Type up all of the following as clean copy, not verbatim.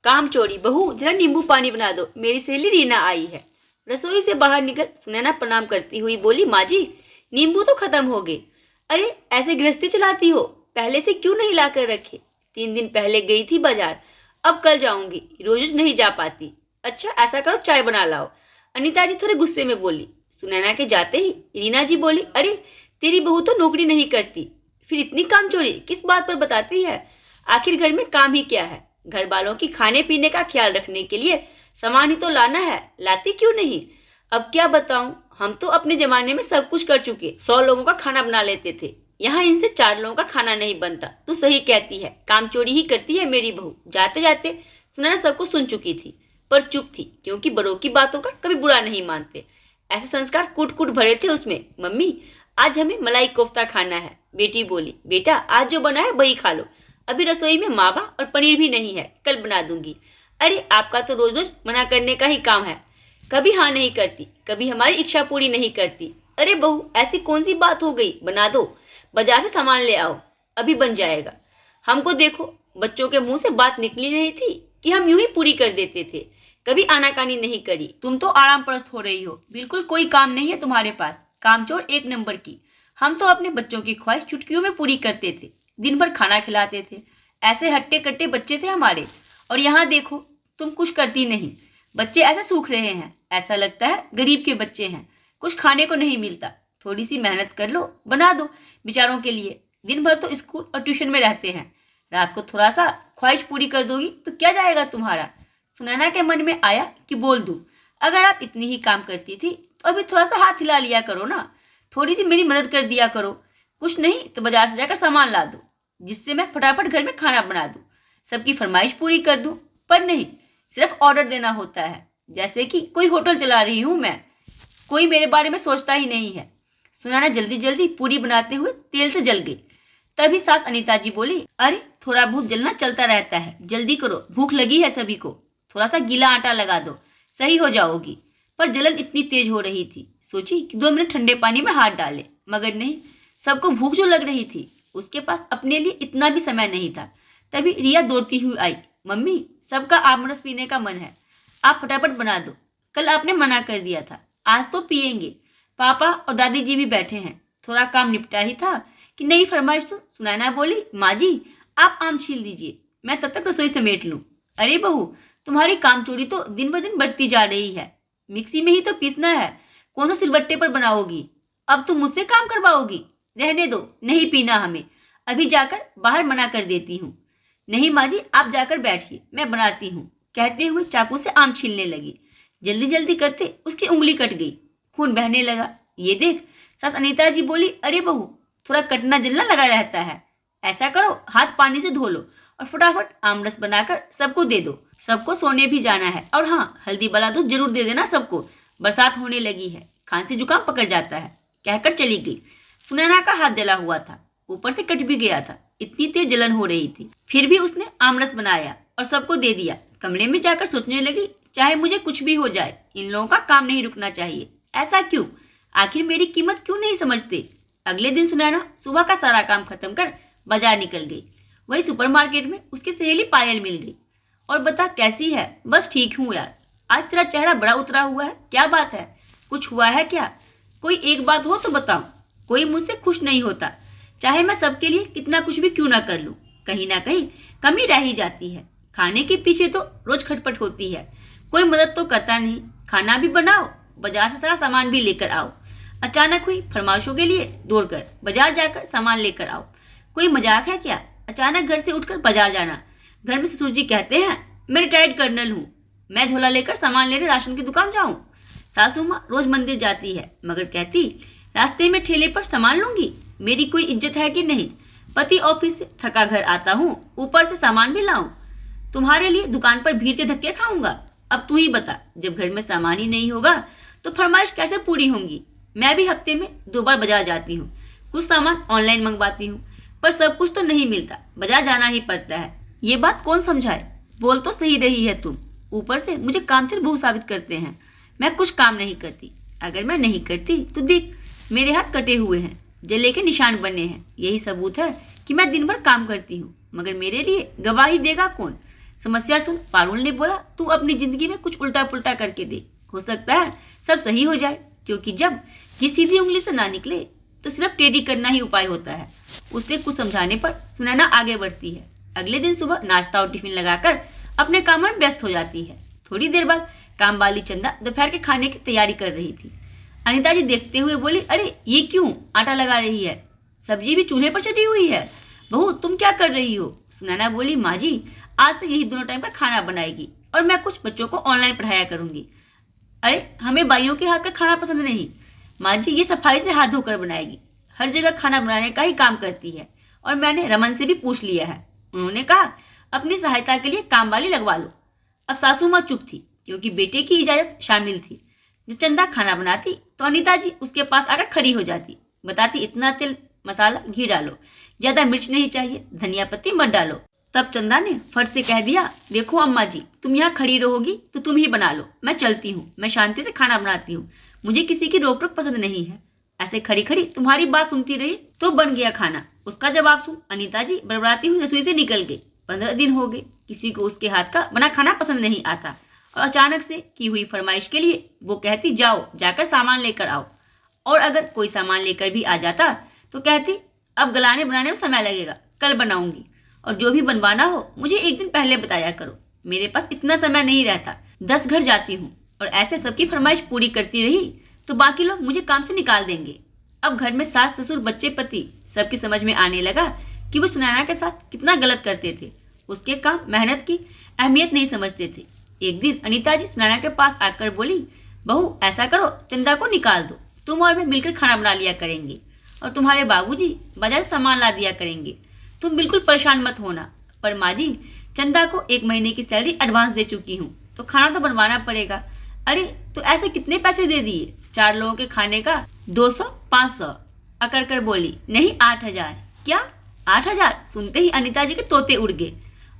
कामचोरी बहू, जरा नींबू पानी बना दो, मेरी सहेली रीना आई है। रसोई से बाहर निकल सुनैना प्रणाम करती हुई बोली, माँ जी नींबू तो खत्म हो गए। अरे ऐसे गृहस्थी चलाती हो, पहले से क्यों नहीं लाकर रखे? 3 दिन पहले गई थी बाजार, अब कल जाऊंगी, रोज रोज नहीं जा पाती। अच्छा ऐसा करो, चाय बना लाओ। अनीता जी थोड़े गुस्से में बोली। सुनैना के जाते ही रीना जी बोली, अरे तेरी बहू तो नौकरी नहीं करती, फिर इतनी कामचोरी किस बात पर बताती है? आखिर घर में काम ही क्या है? घर वालों की खाने पीने का ख्याल रखने के लिए सामान ही तो लाना है, लाती क्यों नहीं? अब क्या बताऊं, हम तो अपने जमाने में सब कुछ कर चुके, 100 लोगों का खाना बना लेते थे, यहाँ इनसे 4 लोगों का खाना नहीं बनता। तू सही कहती है, कामचोरी ही करती है मेरी बहू। जाते जाते सुनैना सब कुछ सुन चुकी थी, पर चुप थी, क्योंकि बड़ों की बातों का कभी बुरा नहीं मानते। ऐसे संस्कार कूट कूट भरे थे उसमें। मम्मी आज हमें मलाई कोफ्ता खाना है। बेटी बोली, बेटा आज जो बना है वही खा लो, अभी रसोई में मावा और पनीर भी नहीं है, कल बना दूंगी। अरे आपका तो रोज रोज मना करने का ही काम है, कभी हाँ नहीं करती, कभी हमारी इच्छा पूरी नहीं करती। अरे बहू ऐसी कौन सी बात हो गई, बना दो, बाजार से सामान ले आओ, अभी बन जाएगा। हमको देखो, बच्चों के मुंह से बात निकली नहीं थी कि हम यूं ही पूरी कर देते थे, कभी आनाकानी नहीं करी। तुम तो आराम परस्त हो रही हो, बिल्कुल कोई काम नहीं है तुम्हारे पास, कामचोर 1 नंबर की। हम तो अपने बच्चों की ख्वाहिश चुटकियों में पूरी करते थे, दिन भर खाना खिलाते थे, ऐसे हट्टे कट्टे बच्चे थे हमारे। और यहाँ देखो तुम कुछ करती नहीं, बच्चे ऐसे सूख रहे हैं, ऐसा लगता है गरीब के बच्चे हैं, कुछ खाने को नहीं मिलता। थोड़ी सी मेहनत कर लो, बना दो बेचारों के लिए, दिन भर तो स्कूल और ट्यूशन में रहते हैं, रात को थोड़ा सा ख्वाहिश पूरी कर दोगी तो क्या जाएगा तुम्हारा? सुनैना के मन में आया कि बोल दूं, अगर आप इतनी ही काम करती थी तो अभी थोड़ा सा हाथ हिला लिया करो ना, थोड़ी सी मेरी मदद कर दिया करो, कुछ नहीं तो बाजार से जाकर सामान ला दो, जिससे मैं फटाफट घर में खाना बना दूं, सबकी फरमाइश पूरी कर दूं। पर नहीं, सिर्फ ऑर्डर देना होता है, जैसे कि कोई होटल चला रही हूं मैं, कोई मेरे बारे में सोचता ही नहीं है। सुनैना जल्दी जल्दी पूरी बनाते हुए तेल से जल गई। तभी सास अनीता जी बोली, अरे थोड़ा बहुत जलना चलता रहता है, जल्दी करो, भूख लगी है सभी को, थोड़ा सा गीला आटा लगा दो, सही हो जाओगी। पर जलन इतनी तेज हो रही थी, सोची कि 2 मिनट ठंडे पानी में हाथ डाले, मगर नहीं, सबको भूख जो लग रही थी, उसके पास अपने लिए इतना भी समय नहीं था। तभी रिया दौड़ती हुई आई, मम्मी सबका आमरस पीने का मन है, आप फटाफट बना दो, कल आपने मना कर दिया था, आज तो पियेंगे। पापा और दादी जी भी बैठे हैं, थोड़ा काम निपटा ही था कि नई फरमाइश तो। सुनैना बोली, माँ जी आप आम छील दीजिए, मैं तब तक रसोई समेट लूँ। अरे बहू तुम्हारी कामचोरी तो दिन ब दिन बढ़ती जा रही है, मिक्सी में ही तो पीसना है, कौन सा सिलबट्टे पर बनाओगी? अब तुम मुझसे काम करवाओगी? रहने दो, नहीं पीना हमें, अभी जाकर बाहर मना कर देती हूँ। नहीं माँ जी आप जाकर बैठिए, मैं बनाती हूँ, कहते हुए चाकू से आम छीलने लगी। जल्दी जल्दी करते उसकी उंगली कट गई, खून बहने लगा। ये देख सास अनीता जी बोली, अरे बहू थोड़ा कटना जलना लगा रहता है, ऐसा करो हाथ पानी से धो लो और फटाफट आमरस बनाकर सबको दे दो, सबको सोने भी जाना है। और हाँ, हल्दी वाला दूध जरूर दे देना सबको, बरसात होने लगी है, खांसी जुकाम पकड़ जाता है, कहकर चली गई। सुनैना का हाथ जला हुआ था, ऊपर से कट भी गया था, इतनी तेज जलन हो रही थी, फिर भी उसने आमरस बनाया और सबको दे दिया। कमरे में जाकर सोचने लगी, चाहे मुझे कुछ भी हो जाए, इन लोगों का काम नहीं रुकना चाहिए। ऐसा क्यों? आखिर मेरी कीमत क्यों नहीं समझते? अगले दिन सुनैना सुबह का सारा काम खत्म कर बाजार निकल गई। वही सुपरमार्केट में उसकी सहेली पायल मिल गई। और बता कैसी है? बस ठीक हूँ यार, आज तेरा चेहरा बड़ा उतरा हुआ है, क्या बात है? कुछ हुआ है क्या? कोई एक बात हो तो बताओ। कोई मुझसे खुश नहीं होता, चाहे मैं सबके लिए कितना कुछ भी क्यों ना कर लूँ, कहीं ना कहीं कमी रह ही जाती है। खाने के पीछे तो रोज खटपट होती है, कोई मदद तो करता नहीं। खाना भी बनाओ, बाजार से सारा सामान भी लेकर आओ, अचानक हुई फरमाइशों के लिए दौड़कर बाजार जाकर सामान लेकर आओ। कोई मजाक है क्या? अचानक घर से उठकर बाजार जाना। घर में ससुर जी कहते हैं मैं रिटायर्ड कर्नल हूँ, मैं झोला लेकर सामान लेने राशन की दुकान जाऊँ। सासू माँ रोज मंदिर जाती है, मगर कहती रास्ते में ठेले पर सामान लूंगी, मेरी कोई इज्जत है कि नहीं? पति ऑफिस से थका घर आता हूँ, ऊपर से सामान भी लाऊं, तुम्हारे लिए दुकान पर भीड़ के धक्के खाऊंगा। अब तू ही बता, जब घर में सामान ही नहीं होगा तो फरमाइश कैसे पूरी होंगी? मैं भी हफ्ते में 2 बार बाजार जाती हूँ, कुछ सामान ऑनलाइन मंगवाती हूँ, पर सब कुछ तो नहीं मिलता, बाजार जाना ही पड़ता है। ये बात कौन समझाए? बोल तो सही रही है तुम, ऊपर से मुझे कामचोर बहू साबित करते हैं। मैं कुछ काम नहीं करती, अगर मैं नहीं करती तो देख मेरे हाथ कटे हुए हैं, जले के निशान बने हैं, यही सबूत है कि मैं दिन भर काम करती हूँ। मगर मेरे लिए गवाही देगा कौन? समस्या सुन पारुल ने बोला, तू अपनी जिंदगी में कुछ उल्टा पुल्टा करके देख, हो सकता है सब सही हो जाए, क्योंकि जब ये सीधी उंगली से ना निकले तो सिर्फ टेढ़ी करना ही उपाय होता है। उससे कुछ समझाने पर सुनैना आगे बढ़ती है। अगले दिन सुबह नाश्ता और टिफिन लगाकर अपने काम में व्यस्त हो जाती है। थोड़ी देर बाद काम वाली चंदा दोपहर के खाने की तैयारी कर रही थी। अनीता जी देखते हुए बोली, अरे ये क्यों आटा लगा रही है, सब्जी भी चूल्हे पर चढ़ी हुई है, बहू तुम क्या कर रही हो? सुनैना बोली, माँ जी आज से यही दोनों टाइम का खाना बनाएगी और मैं कुछ बच्चों को ऑनलाइन पढ़ाया करूंगी। अरे हमें बाइयों के हाथ का खाना पसंद नहीं, माँ जी ये सफाई से हाथ धोकर बनाएगी, हर जगह खाना बनाने का ही काम करती है। और मैंने रमन से भी पूछ लिया है, उन्होंने कहा अपनी सहायता के लिए काम वाली लगवा लो। अब सासू माँ चुप थी, क्योंकि बेटे की इजाजत शामिल थी। जब चंदा खाना बनाती तो अनीता जी उसके पास आकर खड़ी हो जाती, बताती इतना तेल मसाला घी डालो, ज्यादा मिर्च नहीं चाहिए, धनिया पत्ती मत डालो। तब चंदा ने फट से कह दिया, देखो अम्मा जी तुम यहाँ खड़ी रहोगी तो तुम ही बना लो, मैं चलती हूँ, मैं शांति से खाना बनाती हूँ, मुझे किसी की रोक टोक पसंद नहीं है। ऐसे खड़ी खड़ी तुम्हारी बात सुनती रही तो बन गया खाना। उसका जवाब सुन अनीता जी बड़बड़ाती हुई रसोई से निकल गई। 15 दिन हो गए, किसी को उसके हाथ का बना खाना पसंद नहीं आता और अचानक से की हुई फरमाइश के लिए वो कहती, जाओ जाकर सामान लेकर आओ। और अगर कोई सामान लेकर भी आ जाता तो कहती, अब गलाने बनाने में समय लगेगा, कल बनाऊंगी, और जो भी बनवाना हो मुझे एक दिन पहले बताया करो, मेरे पास इतना समय नहीं रहता, 10 घर जाती हूँ। और ऐसे सबकी फरमाइश पूरी करती रही तो बाकी लोग मुझे काम से निकाल देंगे। अब घर में सास ससुर बच्चे पति सबकी समझ में आने लगा कि वो सुनैना के साथ कितना गलत करते थे, उसके काम मेहनत की अहमियत नहीं समझते थे। एक दिन अनीता जी सुनैना के पास आकर बोली, बहू ऐसा करो चंदा को निकाल दो, तुम और मैं मिलकर खाना बना लिया करेंगे और तुम्हारे बाबूजी बाजार सामान ला दिया करेंगे, तुम बिल्कुल परेशान मत होना। पर माँ जी चंदा को 1 महीने की सैलरी एडवांस दे चुकी हूँ तो खाना तो बनवाना पड़ेगा। अरे तो ऐसे कितने पैसे दे दिए? 4 लोगों के खाने का 200 500। अकड़ कर बोली, नहीं 8000। क्या 8000? सुनते ही अनीता जी के तोते उड़ गए।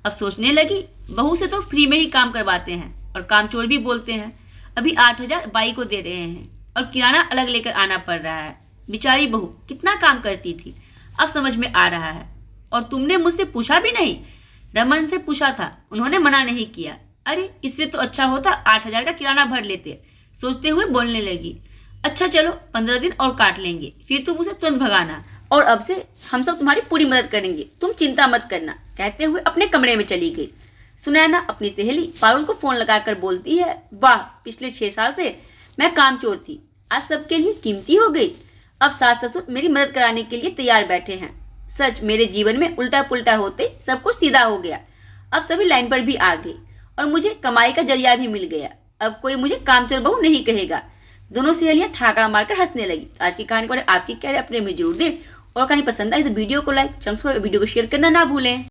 अब सोचने लगी, बहू से तो फ्री में ही काम करवाते हैं और कामचोर भी बोलते हैं, अभी 8000 बाई को दे रहे हैं और किराना अलग लेकर आना पड़ रहा है। बेचारी बहू कितना काम करती थी, अब समझ में आ रहा है। और तुमने मुझसे पूछा भी नहीं? रमन से पूछा था, उन्होंने मना नहीं किया। अरे इससे तो अच्छा होता 8000 का किराना भर लेते। सोचते हुए बोलने लगी, अच्छा चलो 15 दिन और काट लेंगे, फिर तुम उसे तुरंत भगाना और अब से हम सब तुम्हारी पूरी मदद करेंगे, तुम चिंता मत करना। कहते हुए अपने कमरे में चली गई। सुनैना अपनी सहेली पारुल को फोन लगाकर बोलती है, वाह पिछले 6 साल से मैं कामचोर थी, आज सबके लिए कीमती हो गई। अब सास ससुर मेरी मदद कराने के लिए तैयार बैठे हैं। सच मेरे जीवन में उल्टा पुल्टा होते सब कुछ सीधा हो गया। अब सभी लाइन पर भी आ गए और मुझे कमाई का जरिया भी मिल गया। अब कोई मुझे कामचोर बहू नहीं कहेगा। दोनों सहेलियां ठाकरा मारकर हंसने लगी। आज की कहानी को आपकी क्या राय अपने में जरूर दें और कहानी पसंद आई तो वीडियो को लाइक, वीडियो को शेयर करना ना भूलें।